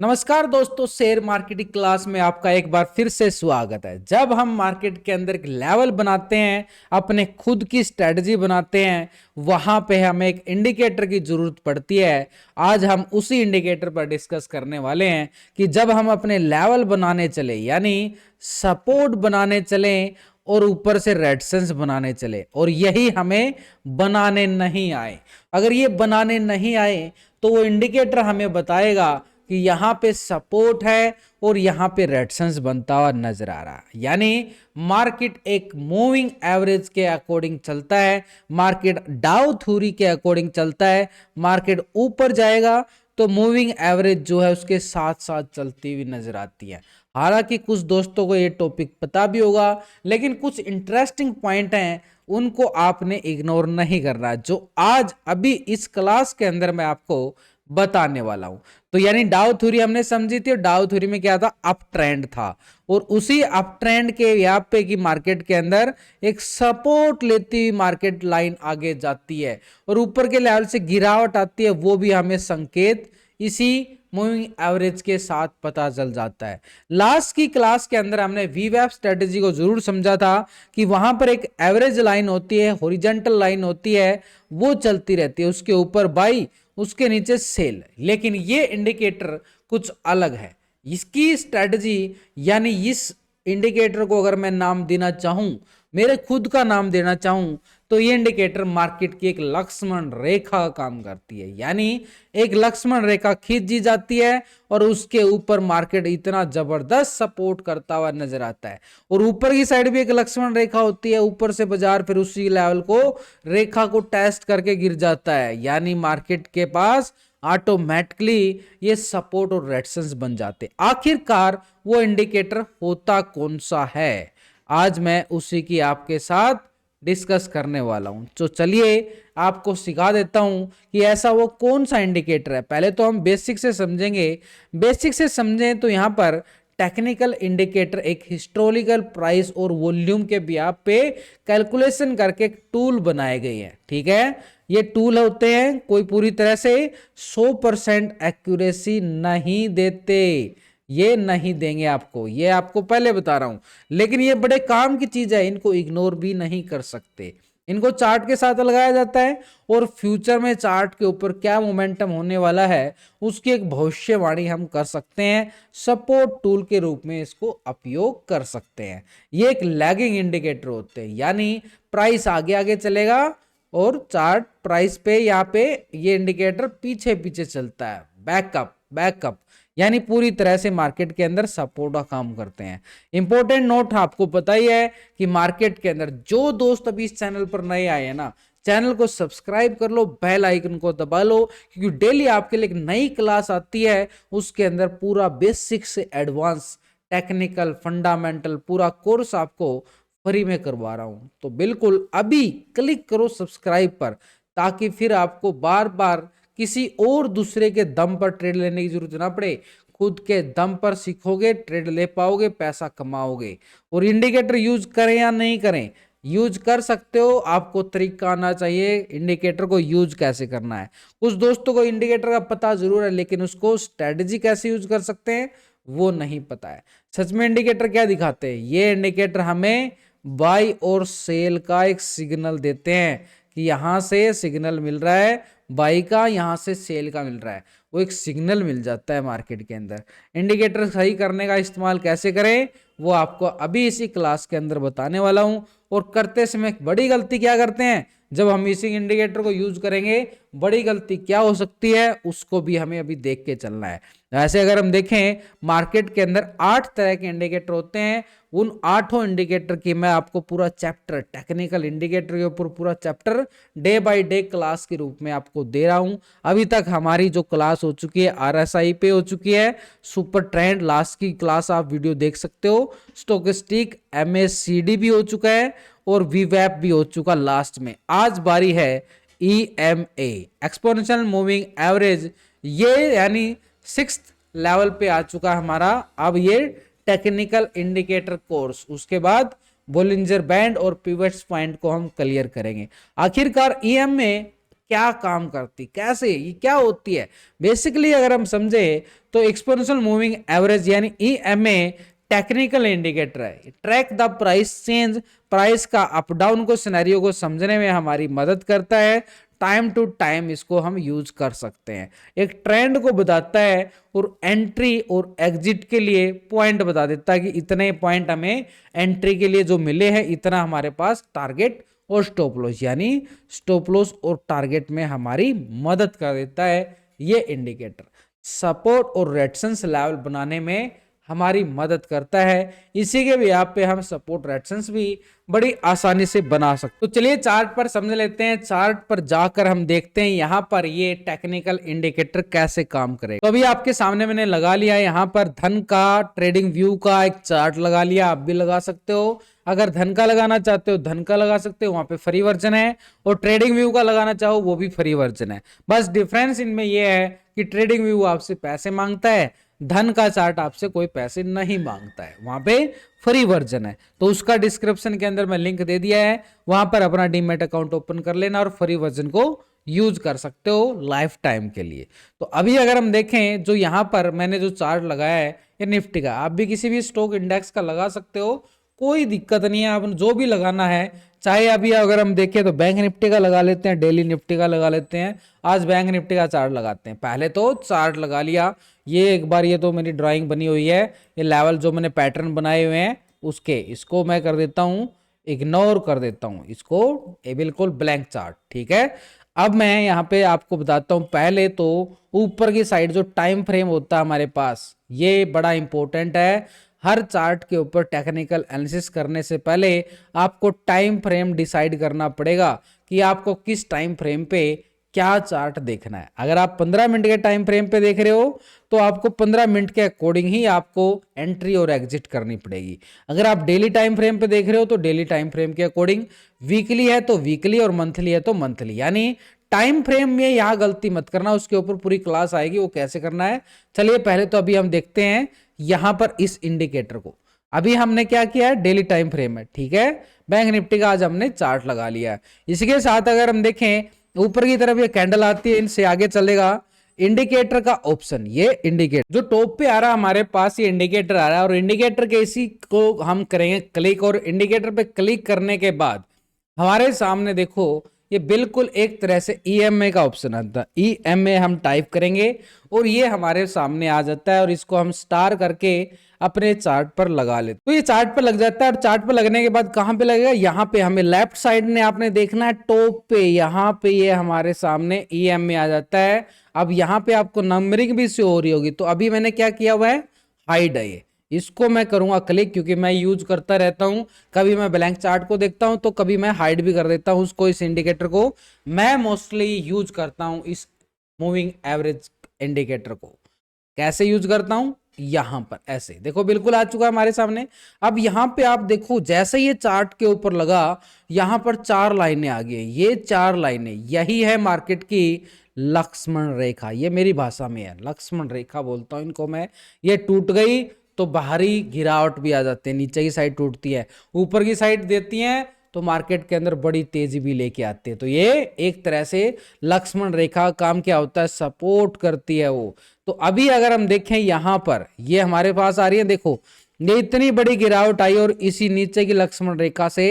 नमस्कार दोस्तों, share marketing class में आपका एक बार फिर से स्वागत है। जब हम मार्केट के अंदर एक लेवल बनाते हैं, अपने खुद की स्ट्रेटजी बनाते हैं, वहां पे हमें एक इंडिकेटर की जरूरत पड़ती है। आज हम उसी इंडिकेटर पर डिस्कस करने वाले हैं कि जब हम अपने लेवल बनाने चले, यानी सपोर्ट बनाने चले और ऊपर से रेजिस्टेंस बनाने चले, और यही हमें बनाने नहीं आए। अगर ये बनाने नहीं आए तो वो इंडिकेटर हमें बताएगा कि यहां पे सपोर्ट है और यहां पे रेजिस्टेंस बनता हुआ नजर आ रहा है। यानी मार्केट एक मूविंग एवरेज के अकॉर्डिंग चलता है, मार्केट डाउ थ्योरी के अकॉर्डिंग चलता है। मार्केट ऊपर जाएगा तो मूविंग एवरेज जो है उसके साथ साथ चलती हुई नजर आती है। हालांकि कुछ दोस्तों को ये टॉपिक पता भी होगा, लेकिन कुछ इंटरेस्टिंग पॉइंट हैं उनको आपने इग्नोर नहीं करना, जो आज अभी इस क्लास के अंदर मैं आपको बताने वाला हूं। तो यानी डाउ थ्योरी हमने समझी थी, और डाउ थ्योरी में क्या था, अप ट्रेंड था, और उसी अप ट्रेंड के यहाँ पे की मार्केट के अंदर एक सपोर्ट लेती हुई मार्केट लाइन आगे जाती है और ऊपर के लेवल से गिरावट आती है। वो भी हमें संकेत इसी मूविंग एवरेज के साथ पता चल जाता है। लास्ट की क्लास के अंदर हमने वीवैप स्ट्रेटेजी को जरूर समझा था कि वहां पर एक एवरेज लाइन होती है, हॉरिजॉन्टल लाइन होती है, वो चलती रहती है, उसके ऊपर बाई, उसके नीचे सेल। लेकिन ये इंडिकेटर कुछ अलग है। इसकी स्ट्रेटजी, यानी इस इंडिकेटर को अगर मैं नाम देना चाहूं, मेरे खुद का नाम देना चाहूं, तो ये इंडिकेटर मार्केट की एक लक्ष्मण रेखा का काम करती है। यानी एक लक्ष्मण रेखा खींची जाती है और उसके ऊपर मार्केट इतना जबरदस्त सपोर्ट करता हुआ नजर आता है, और ऊपर की साइड भी एक लक्ष्मण रेखा होती है। ऊपर से बाजार फिर उसी लेवल को, रेखा को टेस्ट करके गिर जाता है। यानी मार्केट के पास ऑटोमेटिकली ये सपोर्ट और रेजिस्टेंस बन जाते। आखिरकार वो इंडिकेटर होता कौन सा है, आज मैं उसी की आपके साथ डिस्कस करने वाला हूं। तो चलिए आपको सिखा देता हूं कि ऐसा वो कौन सा इंडिकेटर है। पहले तो हम बेसिक से समझेंगे। बेसिक से समझें तो यहां पर टेक्निकल इंडिकेटर एक हिस्टोरिकल प्राइस और वॉल्यूम के बिहाफ पे कैलकुलेशन करके एक टूल बनाए गए हैं। ठीक है, ये टूल होते हैं, कोई पूरी तरह से 100% एक्यूरेसी नहीं देते, ये नहीं देंगे आपको, ये आपको पहले बता रहा हूं। लेकिन ये बड़े काम की चीज है, इनको इग्नोर भी नहीं कर सकते। इनको चार्ट के साथ लगाया जाता है और फ्यूचर में चार्ट के ऊपर क्या मोमेंटम होने वाला है उसकी एक भविष्यवाणी हम कर सकते हैं। सपोर्ट टूल के रूप में इसको उपयोग कर सकते हैं। ये एक लैगिंग इंडिकेटर होते हैं, यानी प्राइस आगे आगे चलेगा और चार्ट प्राइस पे यहाँ पे ये इंडिकेटर पीछे पीछे चलता है। बैकअप बैकअप, यानी पूरी तरह से मार्केट के अंदर सपोर्ट का काम करते हैं। इंपॉर्टेंट नोट, आपको पता ही है कि मार्केट के अंदर जो दोस्त अभी इस चैनल पर नए आए हैं ना, चैनल को सब्सक्राइब कर लो, बेल आइकन को दबा लो, क्योंकि डेली आपके लिए एक नई क्लास आती है। उसके अंदर पूरा बेसिक से एडवांस, टेक्निकल, फंडामेंटल पूरा कोर्स आपको फ्री में करवा रहा हूं। तो बिल्कुल अभी क्लिक करो सब्सक्राइब पर, ताकि फिर आपको बार बार किसी और दूसरे के दम पर ट्रेड लेने की जरूरत ना पड़े। खुद के दम पर सीखोगे, ट्रेड ले पाओगे, पैसा कमाओगे। और इंडिकेटर यूज करें या नहीं करें, यूज कर सकते हो, आपको तरीका आना चाहिए इंडिकेटर को यूज कैसे करना है। कुछ दोस्तों को इंडिकेटर का पता जरूर है, लेकिन उसको स्ट्रेटजी कैसे यूज कर सकते हैं वो नहीं पता है। सच में इंडिकेटर क्या दिखाते हैं, ये इंडिकेटर हमें बाई और सेल का एक सिग्नल देते हैं कि यहां से सिग्नल मिल रहा है बाई का, यहां से सेल का मिल रहा है, वो एक सिग्नल मिल जाता है मार्केट के अंदर। इंडिकेटर सही करने का इस्तेमाल कैसे करें वो आपको अभी इसी क्लास के अंदर बताने वाला हूं। और करते समय बड़ी गलती क्या करते हैं, जब हम इसी इंडिकेटर को यूज करेंगे बड़ी गलती क्या हो सकती है उसको भी हमें अभी देख के चलना है। ऐसे अगर हम देखें, मार्केट के अंदर 8 तरह के इंडिकेटर होते हैं। उन 8 इंडिकेटर की मैं आपको पूरा चैप्टर, टेक्निकल इंडिकेटर के ऊपर पूरा chapter day by day class के रूप में आपको दे रहा हूं। अभी तक हमारी जो क्लास हो चुकी है आरएसआई पे हो चुकी है, सुपर ट्रेंड लास्ट की क्लास आप वीडियो देख सकते हो, स्टोकेस्टिक एमएससीडी भी हो चुका है और वीवैप भी हो चुका लास्ट में। आज बारी है ईएमए, एक्सपोनेंशियल मूविंग एवरेज, ये यानी 6th लेवल पे आ चुका हमारा। अब ये टेक्निकल इंडिकेटर कोर्स, उसके बाद बोलिंजर बैंड और पिवट्स पॉइंट को हम क्लियर करेंगे। आखिरकार ईएमए क्या काम करती, कैसे, ये क्या होती है। बेसिकली अगर हम समझे तो एक्सपोनेंशियल मूविंग एवरेज यानी ईएमए टेक्निकल इंडिकेटर है, track the price change, price का अप डाउन को सिनेरियो को समझने में हमारी मदद करता है। टाइम टू टाइम इसको हम यूज कर सकते हैं, एक ट्रेंड को बताता है और एंट्री और एग्जिट के लिए पॉइंट बता देता है कि इतने पॉइंट हमें एंट्री के लिए जो मिले हैं, इतना हमारे पास टारगेट और स्टॉप लॉस, यानी स्टॉप लॉस और टारगेट में हमारी मदद कर देता है। ये इंडिकेटर सपोर्ट और रेजिस्टेंस लेवल बनाने में हमारी मदद करता है। इसी के भी आप पे हम सपोर्ट रेजिस्टेंस भी बड़ी आसानी से बना सकते। तो चलिए चार्ट पर समझ लेते हैं, चार्ट पर जाकर हम देखते हैं यहां पर ये टेक्निकल इंडिकेटर कैसे काम करेगा। तो अभी आपके सामने मैंने लगा लिया यहां पर धन का ट्रेडिंग व्यू का एक चार्ट लगा लिया, आप भी लगा सकते हो। अगर धन का लगाना चाहते हो धन का लगा सकते हो, वहां पे फ्री वर्जन है, और ट्रेडिंग व्यू का लगाना चाहो वो भी फ्री वर्जन है। बस डिफरेंस इनमें यह है कि ट्रेडिंग व्यू आपसे पैसे मांगता है, धन का चार्ट आपसे कोई पैसे नहीं मांगता है, वहां पे फ्री वर्जन है। तो उसका डिस्क्रिप्शन के अंदर मैं लिंक दे दिया है, वहां पर अपना डीमैट अकाउंट ओपन कर लेना और फ्री वर्जन को यूज कर सकते हो लाइफ टाइम के लिए। तो अभी अगर हम देखें जो यहां पर मैंने जो चार्ट लगाया है ये निफ्टी का, आप भी किसी भी स्टॉक इंडेक्स का लगा सकते हो, कोई दिक्कत नहीं है। आप जो भी लगाना है, चाहे अभी अगर हम देखें तो बैंक निफ्टी का लगा लेते हैं, डेली निफ्टी का लगा लेते हैं, आज बैंक निफ्टी का चार्ट लगाते हैं। पहले तो चार्ट लगा लिया, ये एक बार ये तो मेरी ड्राइंग बनी हुई है, ये लेवल जो मैंने पैटर्न बनाए हुए हैं उसके, इसको मैं कर देता हूं इग्नोर कर देता हूं इसको, ये बिल्कुल ब्लैंक चार्ट, ठीक है। अब मैं यहाँ पे आपको बताता हूं, पहले तो ऊपर की साइड जो टाइम फ्रेम होता है हमारे पास, ये बड़ा इंपॉर्टेंट है। हर चार्ट के ऊपर टेक्निकल एनालिसिस करने से पहले आपको टाइम फ्रेम डिसाइड करना पड़ेगा कि आपको किस टाइम फ्रेम पे क्या चार्ट देखना है। अगर आप 15 मिनट के टाइम फ्रेम पे देख रहे हो तो आपको 15 मिनट के अकॉर्डिंग ही आपको एंट्री और एग्जिट करनी पड़ेगी। अगर आप डेली टाइम फ्रेम पे देख रहे हो तो डेली टाइम फ्रेम के अकॉर्डिंग, वीकली है तो वीकली और मंथली है तो मंथली। यानी टाइम फ्रेम में यहां गलती मत करना, उसके ऊपर पूरी क्लास आएगी वो कैसे करना है। चलिए पहले तो अभी हम देखते हैं यहां पर इस इंडिकेटर को। अभी हमने क्या किया है, डेली टाइम फ्रेम है, ठीक है। बैंक निफ्टी का आज हमने चार्ट लगा लिया है। इसी के साथ अगर हम देखें ऊपर की तरफ ये कैंडल आती है, इनसे आगे चलेगा इंडिकेटर का ऑप्शन। ये इंडिकेटर जो टॉप पे आ रहा है हमारे पास, ये इंडिकेटर आ रहा है, और इंडिकेटर के इसी को हम करेंगे क्लिक, और इंडिकेटर पे क्लिक करने के बाद हमारे सामने देखो ये बिल्कुल एक तरह से ईएमए का ऑप्शन आता है। ईएमए हम टाइप करेंगे और ये हमारे सामने आ जाता है, और इसको हम स्टार करके अपने चार्ट पर लगा लेते। तो ये चार्ट पर लग जाता है, और चार्ट पर लगने के बाद कहां पे लगेगा, यहाँ पे हमें लेफ्ट साइड में आपने देखना है टॉप पे, यहाँ पे ये हमारे सामने ईएमए आ जाता है। अब यहाँ पे आपको नंबरिंग भी शो हो रही होगी, तो अभी मैंने क्या किया हुआ है, हाइड है ये, इसको मैं करूंगा क्लिक, क्योंकि मैं यूज करता रहता हूं। कभी मैं ब्लैंक चार्ट को देखता हूं तो कभी मैं हाइड भी कर देता हूं उसको, इस इंडिकेटर को मैं मोस्टली यूज करता हूं इस मूविंग एवरेज इंडिकेटर को। कैसे यूज करता हूं, यहां पर ऐसे देखो बिल्कुल आ चुका है हमारे सामने। अब यहां पे आप देखो जैसे ये चार्ट के ऊपर लगा, यहां पर 4 लाइनें आ गई। ये 4 लाइनें यही है मार्केट की लक्ष्मण रेखा, ये मेरी भाषा में है लक्ष्मण रेखा बोलता हूं इनको मैं। ये टूट गई तो बाहरी गिरावट भी आ जाते हैं, नीचे की साइड टूटती है, ऊपर की साइड देती हैं तो मार्केट के अंदर बड़ी तेजी भी लेके आते हैं। तो ये एक तरह से लक्ष्मण रेखा काम क्या होता है, सपोर्ट करती है वो। तो अभी अगर हम देखें यहां पर ये हमारे पास आ रही है, देखो ये इतनी बड़ी गिरावट आई और इसी नीचे की लक्ष्मण रेखा से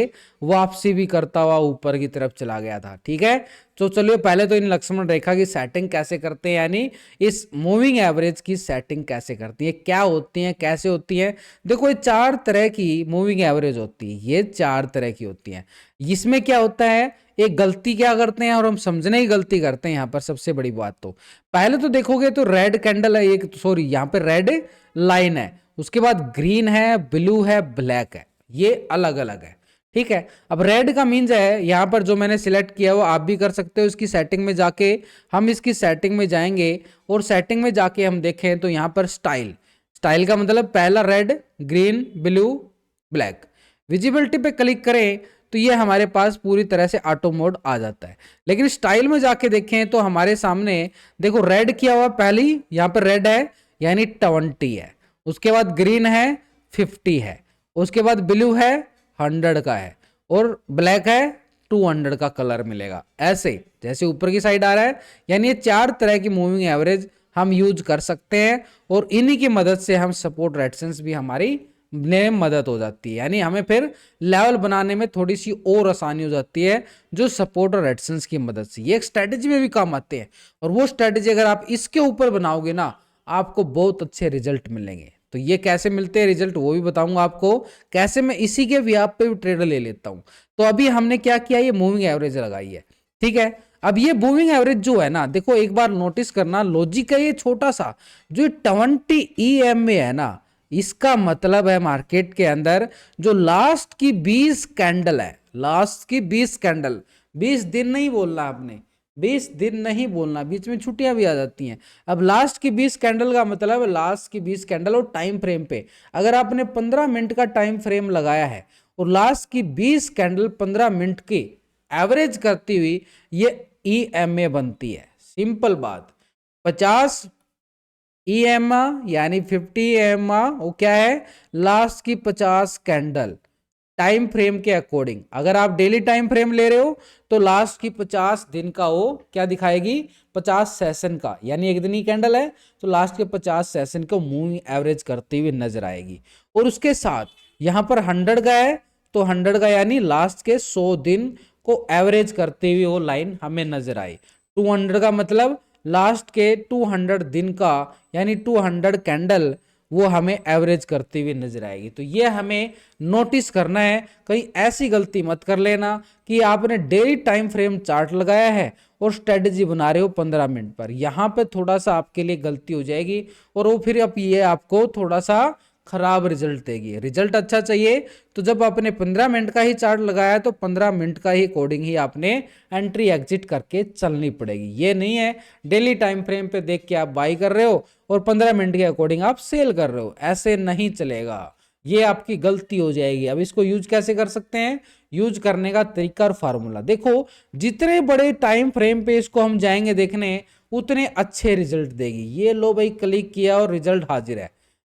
वापसी भी करता हुआ ऊपर की तरफ चला गया था, ठीक है। तो चलिए पहले तो इन लक्ष्मण रेखा की सेटिंग कैसे करते हैं, यानी इस मूविंग एवरेज की सेटिंग कैसे करती है, क्या होती है, कैसे होती है। देखो ये 4 तरह की मूविंग एवरेज होती है, ये 4 तरह की होती है। इसमें क्या होता है, एक गलती क्या करते हैं और हम समझने की गलती करते हैं यहां पर। सबसे बड़ी बात तो पहले तो देखोगे तो रेड कैंडल है एक, सॉरी यहां पे रेड लाइन है, उसके बाद ग्रीन है, ब्लू है, ब्लैक है, ये अलग अलग है, ठीक है। अब रेड का मीन्स है यहां पर जो मैंने सिलेक्ट किया वो आप भी कर सकते हो। इसकी सेटिंग में जाके हम इसकी सेटिंग में जाएंगे और सेटिंग में जाके हम देखें तो यहां पर स्टाइल, स्टाइल का मतलब पहला red, green, blue, black. Visibility पे क्लिक करें तो ये हमारे पास पूरी तरह से ऑटो मोड आ जाता है। लेकिन स्टाइल में जाके देखें तो हमारे सामने देखो रेड किया हुआ, पहली यहां पर रेड है यानी 20 है, उसके बाद ग्रीन है 50 है, उसके बाद ब्लू है 100 का है, और ब्लैक है 200 का कलर मिलेगा, ऐसे जैसे ऊपर की साइड आ रहा है। यानी ये 4 तरह की मूविंग एवरेज हम यूज कर सकते हैं और इन्हीं की मदद से हम सपोर्ट रेजिस्टेंस भी हमारी में मदद हो जाती है। यानी हमें फिर लेवल बनाने में थोड़ी सी और आसानी हो जाती है जो सपोर्ट और रेजिस्टेंस की मदद से। ये एक स्ट्रेटेजी में भी काम आते हैं और वो स्ट्रेटेजी अगर आप इसके ऊपर बनाओगे ना, आपको बहुत अच्छे रिजल्ट मिलेंगे। तो ये कैसे मिलते हैं रिजल्ट वो भी बताऊंगा आपको, कैसे मैं इसी के व्याप पे भी ट्रेड ले लेता हूं। तो अभी हमने क्या किया, ये मूविंग एवरेज लगाई है, ठीक है। अब ये मूविंग एवरेज जो है ना, देखो एक बार नोटिस करना, लॉजिक है ये छोटा सा, जो 20 EMA है ना, इसका मतलब है मार्केट के अंदर जो लास्ट की 20 कैंडल है, लास्ट की 20 कैंडल, 20 दिन नहीं बोलना आपने, 20 दिन नहीं बोलना, बीच में छुट्टियां भी आ जाती हैं। अब लास्ट की 20 कैंडल का मतलब लास्ट की 20 कैंडल और टाइम फ्रेम पे, अगर आपने 15 मिनट का टाइम फ्रेम लगाया है और लास्ट की 20 कैंडल 15 मिनट की एवरेज करती हुई ये EMA बनती है। सिंपल बात, 50 EMA यानी 50 EMA वो क्या है, लास्ट की 50 कैंडल टाइम फ्रेम के अकॉर्डिंग। अगर आप डेली टाइम फ्रेम ले रहे हो तो लास्ट की 50 दिन का वो क्या दिखाएगी, 50 सेशन का, यानी एक दिन ही कैंडल है तो लास्ट के 50 सेशन को मूविंग एवरेज करती हुई नजर आएगी। और उसके साथ यहां पर 100 का है तो 100 का यानी लास्ट के 100 दिन को एवरेज करते हुए वो लाइन हमें नजर आई। 200 का मतलब लास्ट के 200 दिन का यानी 200 कैंडल वो हमें एवरेज करती हुई नजर आएगी। तो ये हमें नोटिस करना है, कहीं ऐसी गलती मत कर लेना कि आपने डेली टाइम फ्रेम चार्ट लगाया है और स्ट्रेटजी बना रहे हो 15 मिनट पर, यहां पे थोड़ा सा आपके लिए गलती हो जाएगी और वो फिर अब ये आपको थोड़ा सा खराब रिजल्ट देगी। रिजल्ट अच्छा चाहिए तो जब आपने 15 मिनट का ही चार्ट लगाया तो 15 मिनट का ही अकॉर्डिंग ही आपने एंट्री एग्जिट करके चलनी पड़ेगी। ये नहीं है डेली टाइम फ्रेम पे देख के आप बाई कर रहे हो और 15 मिनट के अकॉर्डिंग आप सेल कर रहे हो, ऐसे नहीं चलेगा, ये आपकी गलती हो जाएगी। अब इसको यूज कैसे कर सकते हैं, यूज करने का तरीका और फार्मूला देखो, जितने बड़े टाइम फ्रेम पे इसको हम जाएंगे देखने उतने अच्छे रिजल्ट देगी। ये लो भाई, क्लिक किया और रिजल्ट हाजिर है,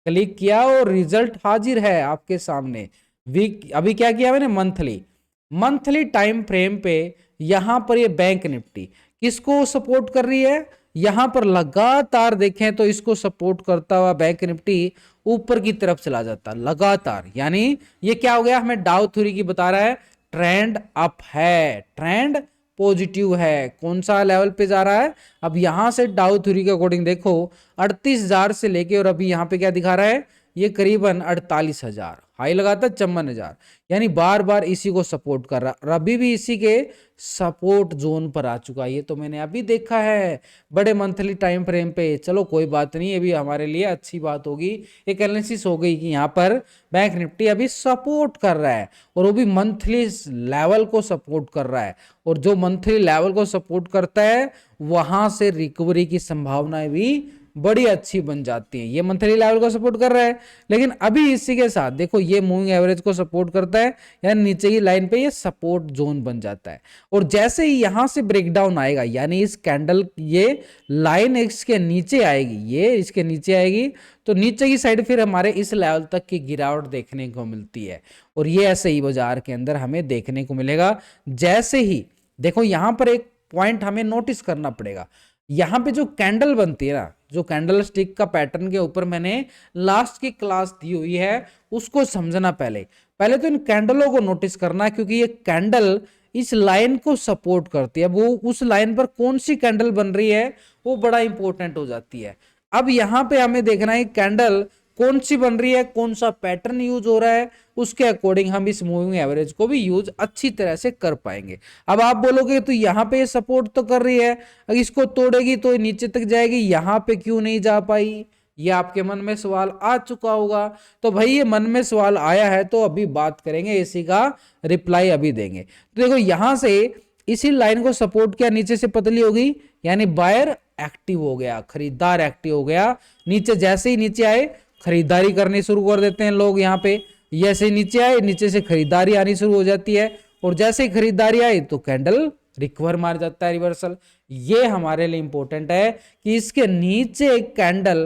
क्लिक किया और रिजल्ट हाजिर है आपके सामने। वीक अभी क्या किया मैंने, मंथली, मंथली टाइम फ्रेम पे यहां पर ये बैंक निफ्टी किसको सपोर्ट कर रही है, यहां पर लगातार देखें तो इसको सपोर्ट करता हुआ बैंक निफ्टी ऊपर की तरफ चला जाता लगातार। यानी ये क्या हो गया, हमें डाउ थ्योरी की बता रहा है ट्रेंड अप है, ट्रेंड पॉजिटिव है। कौन सा लेवल पे जा रहा है, अब यहां से डाउ थ्योरी के अकॉर्डिंग देखो 38,000 से लेके और अभी यहां पे क्या दिखा रहा है, ये करीबन 48,000 हाई लगाता 54,000, यानी बार बार इसी को सपोर्ट कर रहा और अभी भी इसी के सपोर्ट जोन पर आ चुका है। ये तो मैंने अभी देखा है बड़े मंथली टाइम फ्रेम पे। चलो कोई बात नहीं, ये भी हमारे लिए अच्छी बात होगी, एक एनालिसिस हो गई कि यहाँ पर बैंक निफ्टी अभी सपोर्ट कर रहा है और वो भी मंथली लेवल को सपोर्ट कर रहा है। और जो मंथली लेवल को सपोर्ट करता है वहां से रिकवरी की संभावनाएं भी बड़ी अच्छी बन जाती हैं। ये मंथली लेवल को सपोर्ट कर रहा है, लेकिन अभी इसी के साथ देखो ये मूविंग एवरेज को सपोर्ट करता है, यानी नीचे की लाइन पे ये सपोर्ट जोन बन जाता है। और जैसे ही यहां से ब्रेकडाउन आएगा, यानी इस कैंडल ये लाइन इसके नीचे आएगी, ये इसके नीचे आएगी, तो नीचे की साइड फिर हमारे इस लेवल तक की गिरावट देखने को मिलती है। और ये ऐसे ही बाजार के अंदर हमें देखने को मिलेगा। जैसे ही देखो यहां पर एक पॉइंट हमें नोटिस करना पड़ेगा, यहां पे जो कैंडल बनती है ना, जो कैंडल स्टिक का पैटर्न के ऊपर मैंने लास्ट की क्लास दी हुई है उसको समझना। पहले पहले तो इन कैंडलों को नोटिस करना, क्योंकि ये कैंडल इस लाइन को सपोर्ट करती है। वो उस लाइन पर कौन सी कैंडल बन रही है वो बड़ा इंपॉर्टेंट हो जाती है। अब यहां पे हमें देखना है कैंडल कौन सी बन रही है, कौन सा पैटर्न यूज हो रहा है, उसके अकॉर्डिंग हम इस मूविंग एवरेज को भी यूज अच्छी तरह से कर पाएंगे। अब आप बोलोगे तो यहां पे सपोर्ट तो कर रही है, इसको तोड़ेगी तो नीचे तक जाएगी, यहां पे क्यों नहीं जा पाई, ये आपके मन में सवाल आ चुका होगा। तो भाई ये मन में सवाल आया है तो अभी बात करेंगे, इसी का रिप्लाई अभी देंगे। तो देखो यहां से इसी लाइन को सपोर्ट किया, नीचे से पतली हो गई, यानी बायर एक्टिव हो गया, खरीदार एक्टिव हो गया। नीचे जैसे ही नीचे आए खरीदारी करनी शुरू कर देते हैं लोग, यहाँ पे जैसे नीचे आए नीचे से खरीदारी आनी शुरू हो जाती है, और जैसे ही खरीदारी आई तो कैंडल रिकवर मार जाता है, रिवर्सल। ये हमारे लिए इंपॉर्टेंट है कि इसके नीचे कैंडल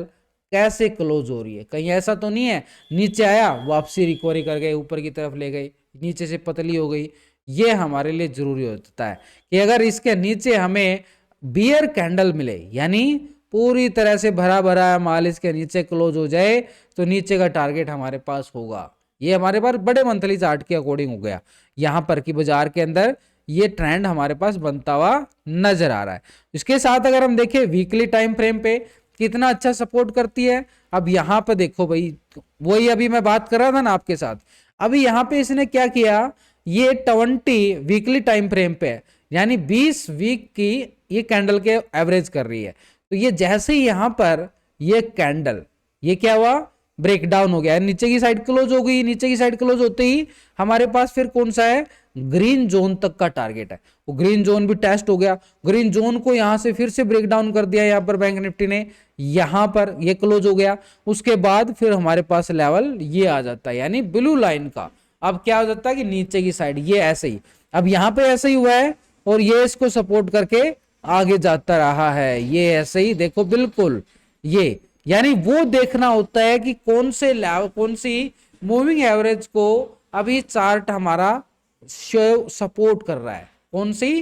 कैसे क्लोज हो रही है। कहीं ऐसा तो नहीं है नीचे आया वापसी रिकवरी कर गए ऊपर की तरफ ले गई, नीचे से पतली हो गई, ये हमारे लिए जरूरी होता है कि अगर इसके नीचे हमें बियर कैंडल मिले, यानी पूरी तरह से भरा भरा माल इसके नीचे क्लोज हो जाए, तो नीचे का टारगेट हमारे पास होगा। ये हमारे पास बड़े मंथली चार्ट के अकॉर्डिंग हो गया यहां पर कि बाजार के अंदर ये ट्रेंड हमारे पास बनता हुआ नजर आ रहा है। इसके साथ अगर हम देखें वीकली टाइम फ्रेम पे कितना अच्छा सपोर्ट करती है। अब यहां पे देखो भाई, वही अभी मैं बात कर रहा था ना आपके साथ, अभी यहां पे इसने क्या किया, ये 20 वीकली टाइम फ्रेम पे है, यानी 20 वीक की ये कैंडल के एवरेज कर रही है। तो ये जैसे ही यहां पर ये कैंडल, ये क्या हुआ, ब्रेकडाउन हो गया, नीचे की साइड क्लोज हो गई। नीचे की साइड क्लोज होते ही हमारे पास फिर कौन सा है, ग्रीन जोन तक का टारगेट है। वो ग्रीन जोन भी टेस्ट हो गया, ग्रीन जोन को यहां से फिर से ब्रेकडाउन कर दिया यहां पर बैंक निफ्टी ने, यहां पर ये क्लोज हो गया। उसके बाद फिर हमारे पास लेवल ये आ जाता है, यानी ब्लू लाइन का। अब क्या हो जाता है कि नीचे की साइड ये ऐसे ही, अब यहां पे ऐसे ही हुआ है और ये इसको सपोर्ट करके आगे जाता रहा है, ये ऐसे ही देखो बिल्कुल ये, यानी वो देखना होता है कि कौन से लेवल, कौन सी मूविंग एवरेज को अभी चार्ट हमारा सपोर्ट कर रहा है, कौन सी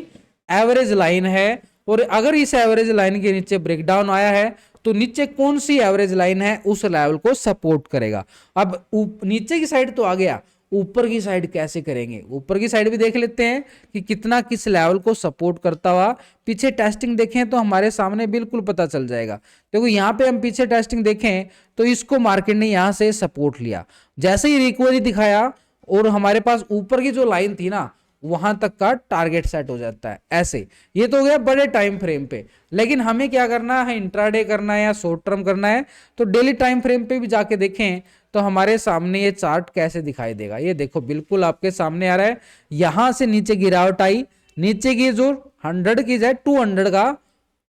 एवरेज लाइन है। और अगर इस एवरेज लाइन के नीचे ब्रेकडाउन आया है तो नीचे कौन सी एवरेज लाइन है उस लेवल को सपोर्ट करेगा। अब नीचे की साइड तो आ गया, ऊपर की साइड कैसे करेंगे, ऊपर की साइड भी देख लेते हैं कि कितना किस लेवल को सपोर्ट करता हुआ। पीछे टेस्टिंग देखें तो हमारे सामने बिल्कुल पता चल जाएगा। देखो यहाँ पे हम पीछे टेस्टिंग देखें तो इसको मार्केट ने यहाँ से सपोर्ट लिया, जैसे ही रिकवरी दिखाया और हमारे पास ऊपर की जो लाइन थी ना वहां तक का टारगेट सेट हो जाता है ऐसे। ये तो हो गया बड़े टाइम फ्रेम पे, लेकिन हमें क्या करना है, इंट्राडे करना है या शॉर्ट टर्म करना है, तो डेली टाइम फ्रेम पे भी जाके देखें तो हमारे सामने ये चार्ट कैसे दिखाई देगा। ये देखो बिल्कुल आपके सामने आ रहा है, यहां से नीचे गिरावट आई, नीचे की जो 100 की जाए 200 का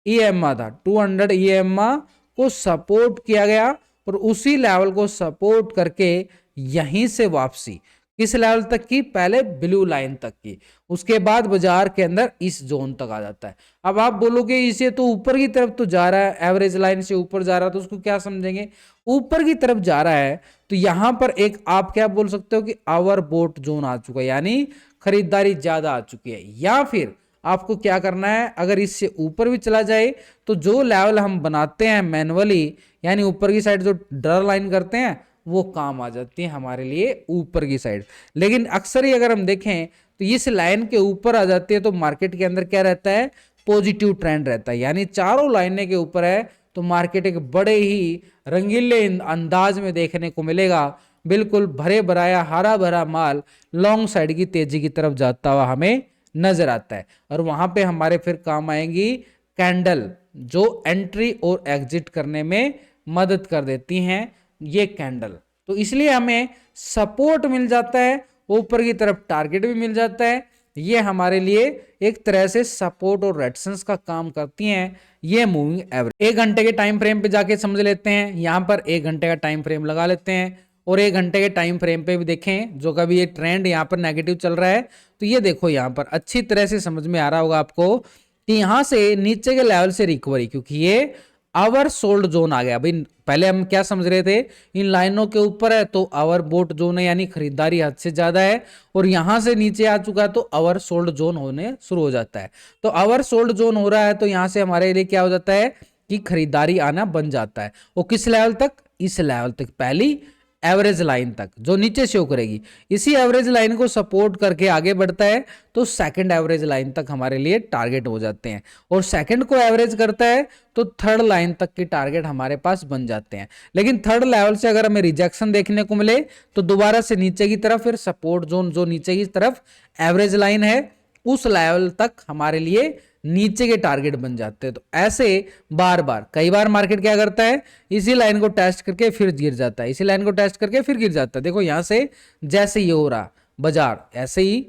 ईएमआ था, 200 ईएमआ को सपोर्ट किया गया और उसी लेवल को सपोर्ट करके यहीं से वापसी किस लेवल तक की, पहले ब्लू लाइन तक की, उसके बाद बाजार के अंदर इस जोन तक आ जाता है। अब आप बोलोगे इसे तो ऊपर की तरफ तो जा रहा है, एवरेज लाइन से ऊपर जा रहा है, तो उसको क्या समझेंगे, ऊपर की तरफ जा रहा है तो यहां पर एक आप क्या बोल सकते हो कि आवर बोट जोन आ चुका है, यानी खरीदारी ज्यादा आ चुकी है। या फिर आपको क्या करना है, अगर इससे ऊपर भी चला जाए तो जो लेवल हम बनाते हैं मैनुअली, यानी ऊपर की साइड जो ड्रॉ लाइन करते हैं वो काम आ जाती है हमारे लिए ऊपर की साइड। लेकिन अक्सर ही अगर हम देखें तो इस लाइन के ऊपर आ जाती है तो मार्केट के अंदर क्या रहता है, पॉजिटिव ट्रेंड रहता है, यानी चारों लाइनें के ऊपर है तो मार्केट एक बड़े ही रंगीले अंदाज में देखने को मिलेगा। बिल्कुल भरे भराया हरा भरा माल लॉन्ग साइड की तेजी की तरफ जाता हुआ हमें नजर आता है। और वहां पे हमारे फिर काम आएंगी कैंडल, जो एंट्री और एग्जिट करने में मदद कर देती हैं ये कैंडल। तो इसलिए हमें सपोर्ट मिल जाता है, ऊपर की तरफ टारगेट भी मिल जाता है। ये हमारे लिए एक तरह से सपोर्ट और रेजिस्टेंस का काम करती हैं ये मूविंग एवरेज। 1 घंटे के टाइम फ्रेम पे जाके समझ लेते हैं, यहां पर 1 घंटे का टाइम फ्रेम लगा लेते हैं और 1 घंटे के टाइम फ्रेम पे भी देखें जो कभी ये ट्रेंड यहाँ पर नेगेटिव चल रहा है तो ये देखो यहाँ पर अच्छी तरह से समझ में आ रहा होगा आपको कि यहां से नीचे के लेवल से रिकवरी, क्योंकि ये आवर सोल्ड जोन आ गया। भाई पहले हम क्या समझ रहे थे, इन लाइनों के ऊपर है तो आवर बोट जोन है, यानी खरीदारी हद से ज्यादा है, और यहां से नीचे आ चुका है तो आवर सोल्ड जोन होने शुरू हो जाता है। तो आवर सोल्ड जोन हो रहा है तो यहां से हमारे लिए क्या हो जाता है कि खरीदारी आना बन जाता है। वो किस लेवल तक, इस लेवल तक, पहली एवरेज लाइन तक जो नीचे शो करेगी, इसी एवरेज लाइन को सपोर्ट करके आगे बढ़ता है तो सेकंड एवरेज लाइन तक हमारे लिए टारगेट हो जाते हैं, और सेकंड को एवरेज करता है तो थर्ड लाइन तक के टारगेट हमारे पास बन जाते हैं। लेकिन थर्ड लेवल से अगर हमें रिजेक्शन देखने को मिले तो दोबारा से नीचे की तरफ फिर सपोर्ट जोन जो नीचे की तरफ एवरेज लाइन है उस लेवल तक हमारे लिए नीचे के टारगेट बन जाते हैं। तो ऐसे बार बार कई बार मार्केट क्या करता है, इसी लाइन को टेस्ट करके फिर गिर जाता है, इसी लाइन को टेस्ट करके फिर गिर जाता है। देखो यहां से जैसे ये हो रहा बाजार, ऐसे ही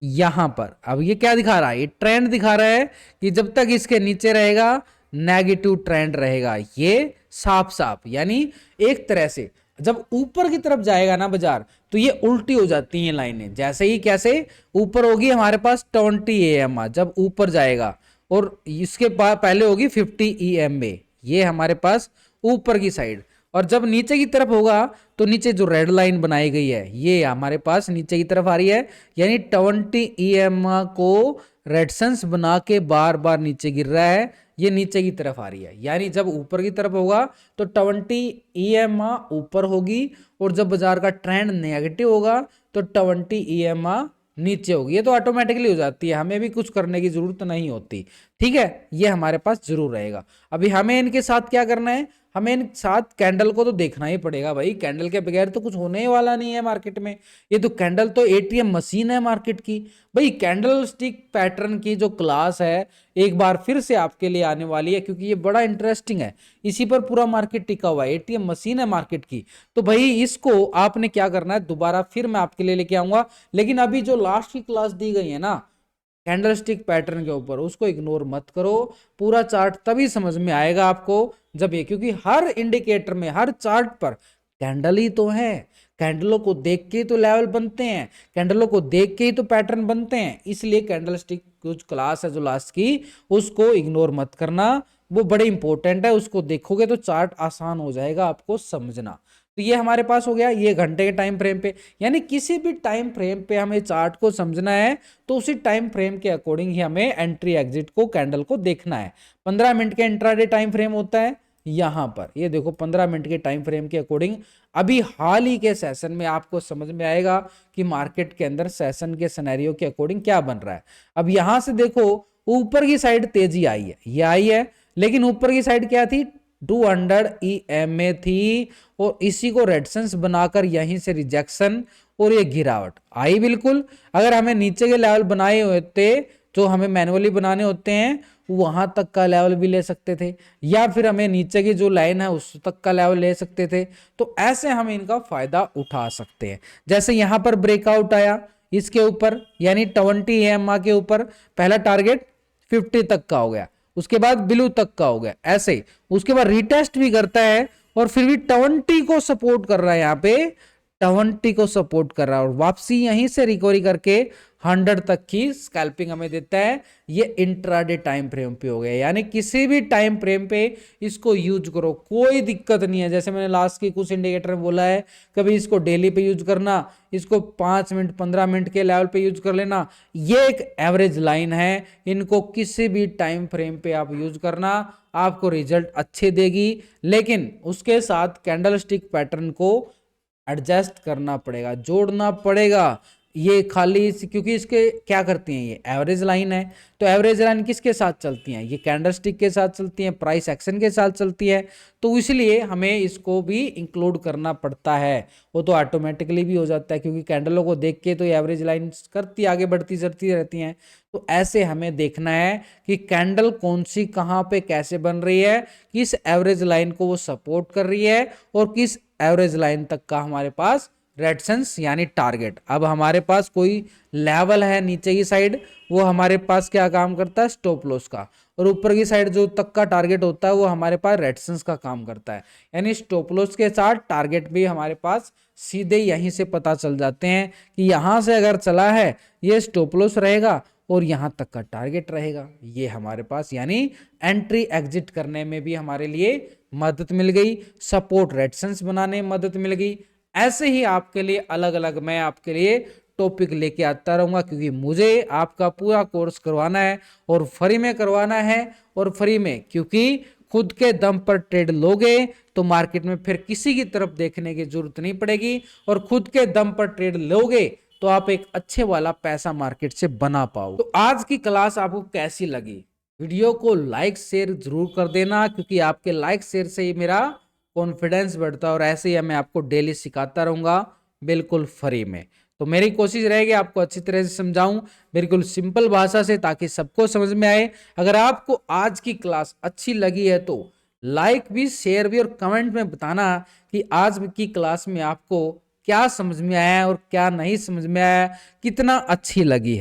यहां पर अब ये क्या दिखा रहा है, ये ट्रेंड दिखा रहा है कि जब तक इसके नीचे रहेगा नेगेटिव ट्रेंड रहेगा, ये साफ साफ, यानी एक तरह से जब ऊपर की तरफ जाएगा ना बाजार तो ये उल्टी हो जाती हैं लाइनें। जैसे ही कैसे ऊपर होगी हमारे पास 20 EMA जब ऊपर जाएगा, और इसके पहले होगी 50 EMA, ये हमारे पास ऊपर की साइड, और जब नीचे की तरफ होगा तो नीचे जो रेड लाइन बनाई गई है ये हमारे पास नीचे की तरफ आ रही है, यानी 20 EMA को रेडसेंस बना के बार बार नीचे गिर रहा है, ये नीचे की तरफ आ रही है। यानी जब ऊपर की तरफ होगा तो 20 EMA ऊपर होगी, और जब बाजार का ट्रेंड नेगेटिव होगा तो 20 EMA नीचे होगी। ये तो ऑटोमेटिकली हो जाती है, हमें भी कुछ करने की जरूरत नहीं होती। ठीक है, ये हमारे पास जरूर रहेगा। अभी हमें इनके साथ क्या करना है, हमें इन साथ कैंडल को तो देखना ही पड़ेगा भाई, कैंडल के बगैर तो कुछ होने वाला नहीं है मार्केट में। ये तो कैंडल तो ATM मशीन है मार्केट की भाई। कैंडल स्टिक पैटर्न की जो क्लास है एक बार फिर से आपके लिए आने वाली है, क्योंकि ये बड़ा इंटरेस्टिंग है, इसी पर पूरा मार्केट टिका हुआ है, ATM मशीन है मार्केट की। तो भाई इसको आपने क्या करना है, दोबारा फिर मैं आपके लिए लेके आऊंगा। लेकिन अभी जो लास्ट की क्लास दी गई है ना कैंडलस्टिक पैटर्न के ऊपर, उसको इग्नोर मत करो। पूरा चार्ट तभी समझ में आएगा आपको जब ये, क्योंकि हर इंडिकेटर में हर चार्ट पर कैंडल ही तो है, कैंडलों को देख के तो लेवल बनते हैं, कैंडलों को देख के ही तो पैटर्न बनते हैं। इसलिए कैंडलस्टिक कुछ क्लास है जो लास्ट की, उसको इग्नोर मत करना, वो बड़े इंपॉर्टेंट है। उसको देखोगे तो चार्ट आसान हो जाएगा आपको समझना। तो ये हमारे पास हो गया, ये घंटे के टाइम फ्रेम पे, यानी किसी भी टाइम फ्रेम पे हमें चार्ट को समझना है तो उसी टाइम फ्रेम के अकॉर्डिंग ही हमें एंट्री एग्जिट को कैंडल को देखना है। 15 मिनट के इंट्राडे टाइम फ्रेम होता है यहां पर, ये देखो 15 मिनट के टाइम फ्रेम के अकॉर्डिंग अभी हाल ही के सेशन में आपको समझ में आएगा कि मार्केट के अंदर सेशन के सिनेरियो के अकॉर्डिंग क्या बन रहा है। अब यहां से देखो ऊपर की साइड तेजी आई है, ये आई है, लेकिन ऊपर की साइड क्या थी, 200 EMA थी, और इसी को रेजिस्टेंस बनाकर यहीं से रिजेक्शन और ये गिरावट आई बिल्कुल। अगर हमें नीचे के लेवल बनाए होते जो हमें मैनुअली बनाने होते हैं, वहां तक का लेवल भी ले सकते थे, या फिर हमें नीचे की जो लाइन है उस तक का लेवल ले सकते थे। तो ऐसे हम इनका फायदा उठा सकते हैं। जैसे यहां पर ब्रेकआउट आया इसके ऊपर, यानी 20 EMA के ऊपर पहला टारगेट 50 तक का हो गया, उसके बाद ब्लू तक का हो गया, ऐसे उसके बाद रिटेस्ट भी करता है और फिर भी 20 को सपोर्ट कर रहा है, यहां पे 20 को सपोर्ट कर रहा है, और वापसी यहीं से रिकवरी करके 100 तक की स्कैल्पिंग हमें देता है। ये इंट्राडे टाइम फ्रेम पे हो गया, यानी किसी भी टाइम फ्रेम पे इसको यूज करो, कोई दिक्कत नहीं है। जैसे मैंने लास्ट की कुछ इंडिकेटर में बोला है, कभी इसको डेली पे यूज करना, इसको 5 मिनट 15 मिनट के लेवल पे यूज कर लेना, ये एक एवरेज लाइन है। इनको किसी भी टाइम फ्रेम पे आप यूज करना, आपको रिजल्ट अच्छे देगी, लेकिन उसके साथ कैंडल स्टिक पैटर्न को एडजस्ट करना पड़ेगा, जोड़ना पड़ेगा। ये खाली क्योंकि इसके क्या करती हैं, ये एवरेज लाइन है, तो एवरेज लाइन किसके साथ चलती हैं, ये कैंडलस्टिक के साथ चलती हैं, प्राइस एक्शन के साथ चलती है। तो इसलिए हमें इसको भी इंक्लूड करना पड़ता है। वो तो ऑटोमेटिकली भी हो जाता है, क्योंकि कैंडलों को देख के तो एवरेज लाइन करती आगे बढ़ती चलती रहती हैं। तो ऐसे हमें देखना है कि कैंडल कौन सी कहाँ पे कैसे बन रही है, किस एवरेज लाइन को वो सपोर्ट कर रही है, और किस एवरेज लाइन तक का हमारे पास रेजिस्टेंस यानी टारगेट। अब हमारे पास कोई लेवल है नीचे की साइड, वो हमारे पास क्या काम करता है, स्टॉप लॉस का, और ऊपर की साइड जो तक का टारगेट होता है वो हमारे पास रेजिस्टेंस का काम करता है। यानी स्टॉप लॉस के साथ टारगेट भी हमारे पास सीधे यहीं से पता चल जाते हैं कि यहां से अगर चला है ये स्टॉप लॉस रहेगा और यहां तक का टारगेट रहेगा, ये हमारे पास, यानी एंट्री एग्जिट करने में भी हमारे लिए मदद मिल गई, सपोर्ट रेजिस्टेंस बनाने में मदद मिल गई। ऐसे ही आपके लिए अलग अलग मैं आपके लिए टॉपिक लेके आता रहूंगा, क्योंकि मुझे आपका पूरा कोर्स करवाना है और फ्री में करवाना है, और फ्री में, क्योंकि खुद के दम पर ट्रेड लोगे तो मार्केट में फिर किसी की तरफ देखने की जरूरत नहीं पड़ेगी, और खुद के दम पर ट्रेड लोगे तो आप एक अच्छे वाला पैसा मार्केट से बना पाओ। तो आज की क्लास आपको कैसी लगी, वीडियो को लाइक शेयर जरूर कर देना, क्योंकि आपके लाइक शेयर से ही मेरा कॉन्फिडेंस बढ़ता है, और ऐसे ही मैं आपको डेली सिखाता रहूंगा बिल्कुल फ्री में। तो मेरी कोशिश रहेगी आपको अच्छी तरह से समझाऊं, बिल्कुल सिंपल भाषा से, ताकि सबको समझ में आए। अगर आपको आज की क्लास अच्छी लगी है तो लाइक भी, शेयर भी, और कमेंट में बताना कि आज की क्लास में आपको क्या समझ में आया और क्या नहीं समझ में आया, कितना अच्छी लगी है।